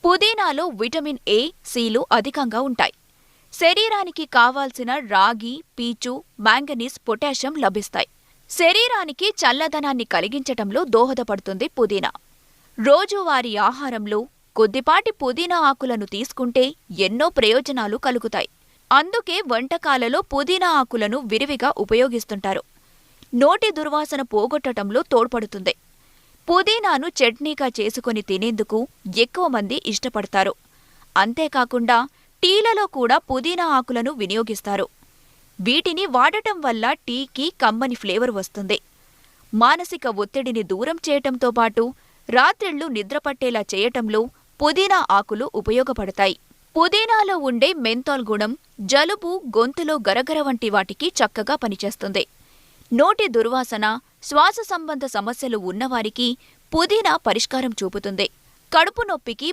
పుదీనాలో vitamin A, సిలు అధికంగా ఉంటాయి. శరీరానికి కావాల్సిన రాగి, పీచు, మాంగనీస్, పొటాషియం లభిస్తాయి. శరీరానికి చల్లదనాన్ని కలిగించటంలో దోహదపడుతుంది పుదీనా. రోజువారీ ఆహారంలో కొద్దిపాటి పుదీనా ఆకులను తీసుకుంటే ఎన్నో ప్రయోజనాలు కలుగుతాయి. అందుకే వంటకాలలో పుదీనా ఆకులను విరివిగా ఉపయోగిస్తుంటారు. నోటి దుర్వాసన పోగొట్టటంలో తోడ్పడుతుంది. పుదీనాను చట్నీగా చేసుకొని తినేందుకు ఎక్కువ మంది ఇష్టపడతారు. అంతేకాకుండా టీలలో కూడా పుదీనా ఆకులను వినియోగిస్తారు. వీటిని వాడటం వల్ల టీకి కమ్మని ఫ్లేవర్ వస్తుంది. మానసిక ఒత్తిడిని దూరం చేయటంతో పాటు రాత్రిళ్లు నిద్రపట్టేలా చేయటంలో పుదీనా ఆకులు ఉపయోగపడతాయి. పుదీనాలో ఉండే మెంథాల్ గుణం జలుబు, గొంతులో గరగర వంటి వాటికి చక్కగా పనిచేస్తుంది. నోటి దుర్వాసన, శ్వాస సంబంధ సమస్యలు ఉన్నవారికి పుదీనా పరిష్కారం చూపుతుంది. కడుపు నొప్పికి